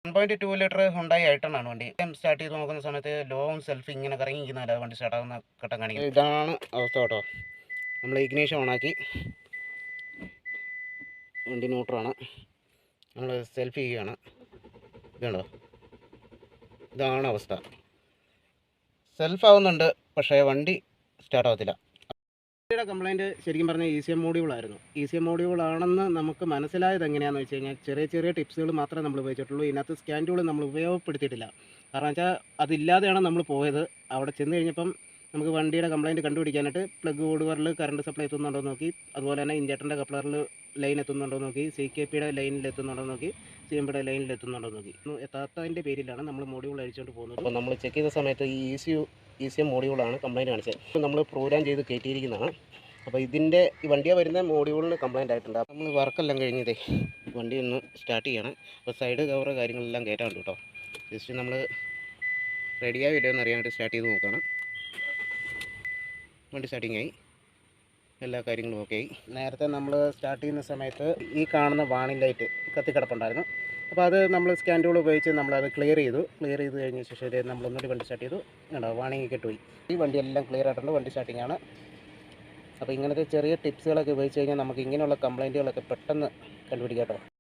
1.2 litre Hyundai ഐട്ടണാണ് വണ്ടി. Start ചെയ്ത് നോക്കുന്ന സമയത്ത് ലോങ് സെൽഫ് ഇങ്ങനെ കറങ്ങിയിരിക്കുന്നതല്ല വണ്ടി സ്റ്റാർട്ടാകുന്ന ഘട്ടം കാണിക്കുന്നത്. ഇതാണ് അവസ്ഥ കേട്ടോ. നമ്മൾ ഇഗ്നീഷൻ ഓണാക്കി, വണ്ടി ന്യൂട്രാണ്, നമ്മൾ സെൽഫ് ചെയ്യുകയാണ്. ഇതുണ്ടോ, ഇതാണ് അവസ്ഥ. സെൽഫ് ആവുന്നുണ്ട്, പക്ഷേ വണ്ടി സ്റ്റാർട്ടാകത്തില്ല. വണ്ടിയുടെ കംപ്ലയിൻറ്റ് ശരിക്കും പറഞ്ഞാൽ ECM മോഡ്യൂളായിരുന്നു. ECM മോഡ്യൂളാണെന്ന് നമുക്ക് മനസ്സിലായത് എങ്ങനെയാണെന്ന് വെച്ച് കഴിഞ്ഞാൽ ചെറിയ ചെറിയ ടിപ്സുകൾ മാത്രമേ നമ്മൾ ഉപയോഗിച്ചിട്ടുള്ളൂ. ഇതിനകത്ത് സ്കാൻ ടൂൾ നമ്മൾ ഉപയോഗപ്പെടുത്തിയിട്ടില്ല. കാരണം വെച്ചാൽ അതില്ലാതെയാണ് നമ്മൾ പോയത്. അവിടെ ചെന്ന് കഴിഞ്ഞപ്പം നമുക്ക് വണ്ടിയുടെ കംപ്ലയിൻറ്റ് കണ്ടുപിടിക്കാനായിട്ട് പ്ലഗ് ഓടുവറിൽ കറണ്ട് സപ്ലൈ എത്തുന്നുണ്ടോ എന്ന് നോക്കി, അതുപോലെ തന്നെ ഇൻജക്ടറിൻ്റെ കപ്ലറിൽ ലൈൻ എത്തുന്നുണ്ടോ എന്ന് നോക്കി, CKPയുടെ ലൈനിൽ എത്തുന്നുണ്ടോ എന്ന് നോക്കി, CMPയുടെ ലൈനിൽ എത്തുന്നുണ്ടോ എന്ന് നോക്കി. എത്താത്തതിൻ്റെ പേരിലാണ് നമ്മൾ മോഡ്യൂൾ അഴിച്ചുകൊണ്ട് പോകുന്നത്. അപ്പോൾ നമ്മൾ ചെക്ക് ചെയ്ത സമയത്ത് ഈ ECM മോഡ്യൂളാണ് കംപ്ലയിൻറ്റ് കാണിച്ചത്. ഇപ്പോൾ നമ്മൾ പ്രോഗ്രാം ചെയ്ത് കയറ്റിയിരിക്കുന്നതാണ്. അപ്പോൾ ഇതിൻ്റെ ഈ വണ്ടിയെ വരുന്ന മോഡ്യൂളിന് കംപ്ലയിൻ്റ് ആയിട്ടുണ്ട്. നമ്മൾ വർക്കെല്ലാം കഴിഞ്ഞതേ വണ്ടി ഒന്ന് സ്റ്റാർട്ട് ചെയ്യണം. അപ്പോൾ സൈഡ് കവറ് കാര്യങ്ങളെല്ലാം കയറ്റാറുണ്ട് കേട്ടോ. ജസ്റ്റ് നമ്മൾ റെഡിയായി വരുമെന്ന് അറിയാനായിട്ട് സ്റ്റാർട്ട് ചെയ്ത് നോക്കുകയാണ്. വണ്ടി സ്റ്റാർട്ടിങ് ആയി, എല്ലാ കാര്യങ്ങളും ഓക്കെ ആയി. നേരത്തെ നമ്മൾ സ്റ്റാർട്ട് ചെയ്യുന്ന സമയത്ത് ഈ കാണുന്ന വാണിംഗ് ലൈറ്റ് കത്തിക്കിടപ്പുണ്ടായിരുന്നു. അപ്പോൾ അത് നമ്മൾ സ്കാൻ ടൂൾ ഉപയോഗിച്ച് നമ്മളത് ക്ലിയർ ചെയ്ത് കഴിഞ്ഞ ശേഷം നമ്മളൊന്നുകൂടി വണ്ടി സ്റ്റാർട്ട് ചെയ്തു. കണ്ടോ, വാണിംഗ് കിട്ടുപോയി. ഈ വണ്ടിയെല്ലാം ക്ലിയർ ആയിട്ടുണ്ട്, വണ്ടി സ്റ്റാർട്ടിംഗ് ആണ്. അപ്പോൾ ഇങ്ങനത്തെ ചെറിയ ടിപ്സുകളൊക്കെ ഉപയോഗിച്ച് കഴിഞ്ഞാൽ നമുക്ക് ഇങ്ങനെയുള്ള കംപ്ലയിൻറ്റുകളൊക്കെ പെട്ടെന്ന് കണ്ടുപിടിക്കാം കേട്ടോ.